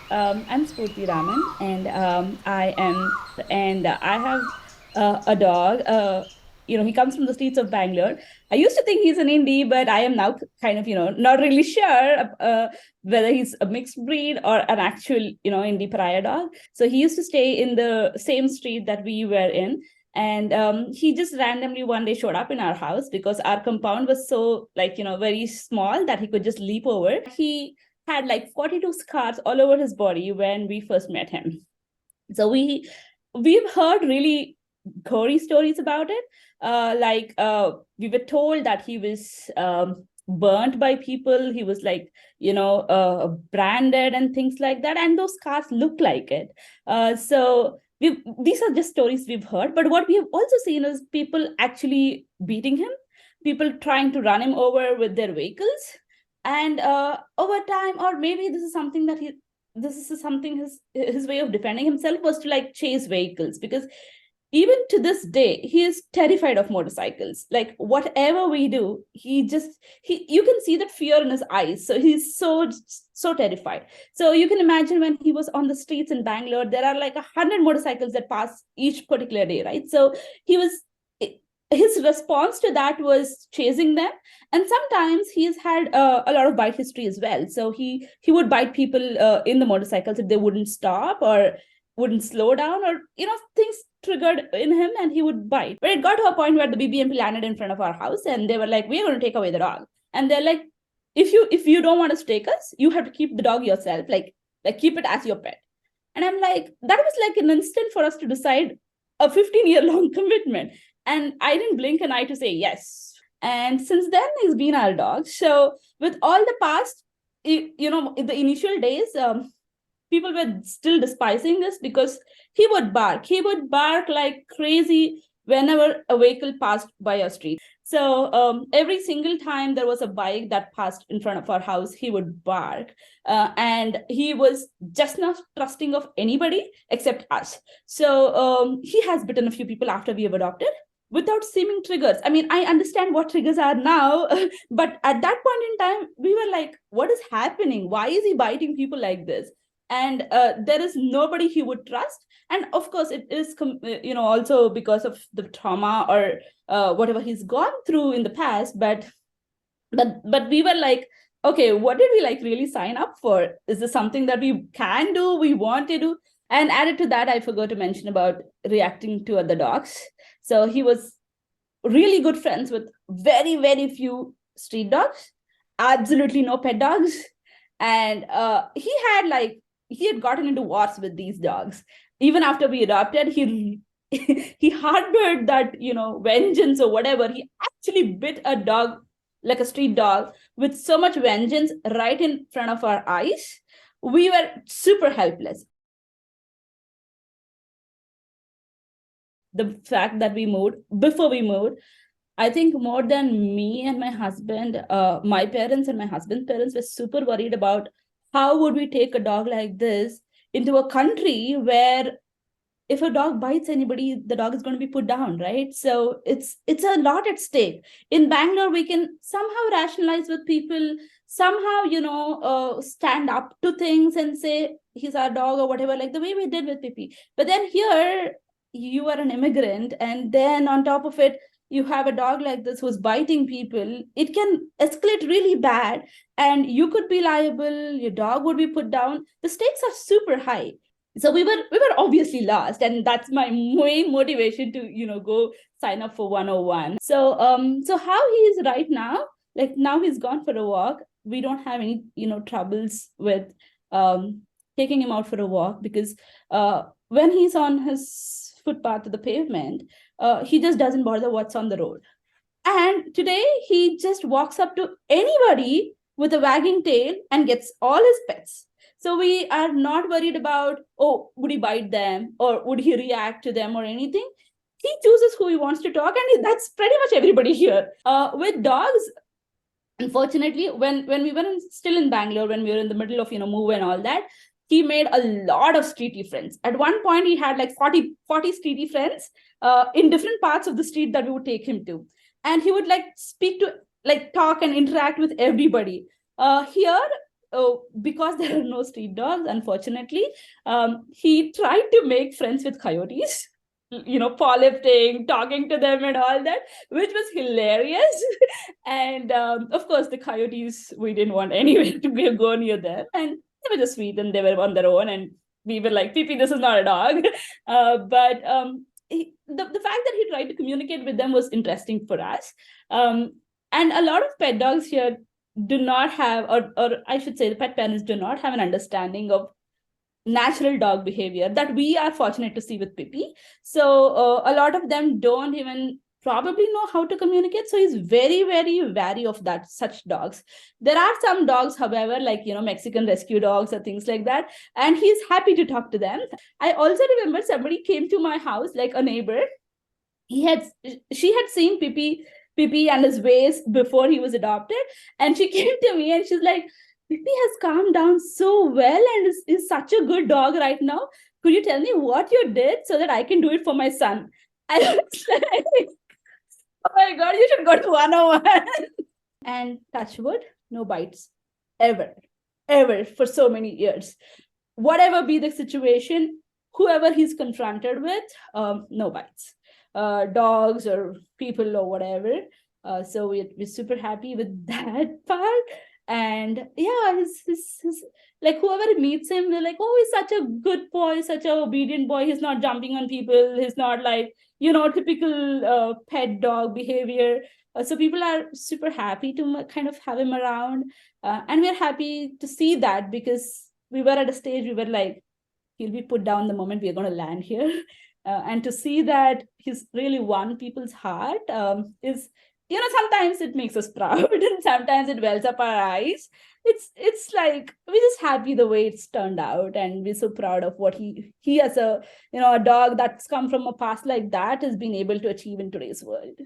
I'm Spoorthy and I have a dog. He comes from the streets of Bangalore. I used to think he's an indie, but I am now kind of, not really sure whether he's a mixed breed or an actual, indie pariah dog. So he used to stay in the same street that we were in. And he just randomly one day showed up in our house because our compound was so, like, very small that he could just leap over. He had like 42 scars all over his body when we first met him. So we've heard really gory stories about it. We were told that he was burnt by people. He was like, branded and things like that. And those scars look like it. These are just stories we've heard. But what we have also seen is people actually beating him, people trying to run him over with their vehicles, and over time, or maybe this is something his way of defending himself was to like chase vehicles, because even to this day he is terrified of motorcycles. Like whatever we do, he you can see that fear in his eyes, so he's so terrified. So you can imagine when he was on the streets in Bangalore, there are like 100 motorcycles that pass each particular day, right? So he was his response to that was chasing them. And sometimes he's had a lot of bite history as well. So he would bite people in the motorcycles if they wouldn't stop or wouldn't slow down, or things triggered in him and he would bite. But it got to a point where the BBMP landed in front of our house and they were like, we're going to take away the dog. And they're like, if you don't want us to take us, you have to keep the dog yourself, like keep it as your pet. And I'm like, that was like an instant for us to decide a 15-year long commitment. And I didn't blink an eye to say yes. And since then, he's been our dog. So with all the past, in the initial days, people were still despising this because he would bark. He would bark like crazy whenever a vehicle passed by our street. So every single time there was a bike that passed in front of our house, he would bark. And he was just not trusting of anybody except us. So he has bitten a few people after we have adopted without seeming triggers. I mean, I understand what triggers are now, but at that point in time, we were like, what is happening? Why is he biting people like this? And there is nobody he would trust. And of course, it is, also because of the trauma or whatever he's gone through in the past. But we were like, okay, what did we like really sign up for? Is this something that we can do, we want to do? And added to that, I forgot to mention about reacting to other dogs. So he was really good friends with very, very few street dogs, absolutely no pet dogs. And he had gotten into wars with these dogs. Even after we adopted, he harbored that, vengeance or whatever. He actually bit a dog, like a street dog, with so much vengeance right in front of our eyes. We were super helpless. The fact that before we moved, I think more than me and my husband, my parents and my husband's parents were super worried about how would we take a dog like this into a country where if a dog bites anybody, the dog is going to be put down, right? So it's a lot at stake. In Bangalore, we can somehow rationalize with people, somehow, stand up to things and say he's our dog or whatever, like the way we did with Pippi. But then here, you are an immigrant, and then on top of it, you have a dog like this who's biting people. It can escalate really bad, and you could be liable. Your dog would be put down. The stakes are super high. So we were obviously lost, and that's my main motivation to go sign up for 101. So how he is right now, like now he's gone for a walk. We don't have any troubles with taking him out for a walk, because when he's on his footpath to the pavement, he just doesn't bother what's on the road. And today he just walks up to anybody with a wagging tail and gets all his pets. So we are not worried about, oh, would he bite them or would he react to them or anything. He chooses who he wants to talk, and that's pretty much everybody here. With dogs, unfortunately, when we were still in Bangalore, when we were in the middle of move and all that, he made a lot of streety friends. At one point, he had like 40 streety friends in different parts of the street that we would take him to. And he would like speak to, like talk and interact with everybody. Here, because there are no street dogs, unfortunately, he tried to make friends with coyotes, paw lifting, talking to them and all that, which was hilarious. And of course, the coyotes, we didn't want anywhere to go near them. And they were just sweet and they were on their own. And we were like, Pippi, this is not a dog. But the fact that he tried to communicate with them was interesting for us. And a lot of pet dogs here do not have, or I should say, the pet parents do not have an understanding of natural dog behavior that we are fortunate to see with Pippi. So a lot of them don't even probably know how to communicate. So he's very, very wary of that, such dogs. There are some dogs, however, like, Mexican rescue dogs or things like that. And he's happy to talk to them. I also remember somebody came to my house, like a neighbor. She had seen Pippi and his ways before he was adopted. And she came to me and she's like, Pippi has calmed down so well and is such a good dog right now. Could you tell me what you did so that I can do it for my son? I was like, oh my God, you should go to 101. And touch wood, no bites. Ever. Ever for so many years. Whatever be the situation, whoever he's confronted with, no bites. Dogs or people or whatever. So we're super happy with that part. And yeah, his like whoever meets him, they're like, oh, he's such a good boy, such an obedient boy. He's not jumping on people. He's not like, typical pet dog behavior. So people are super happy to kind of have him around. And we're happy to see that, because we were at a stage, we were like, he'll be put down the moment we are going to land here. And to see that he's really won people's heart is, sometimes it makes us proud and sometimes it wells up our eyes. It's like we're just happy the way it's turned out, and we're so proud of what he as a dog that's come from a past like that has been able to achieve in today's world.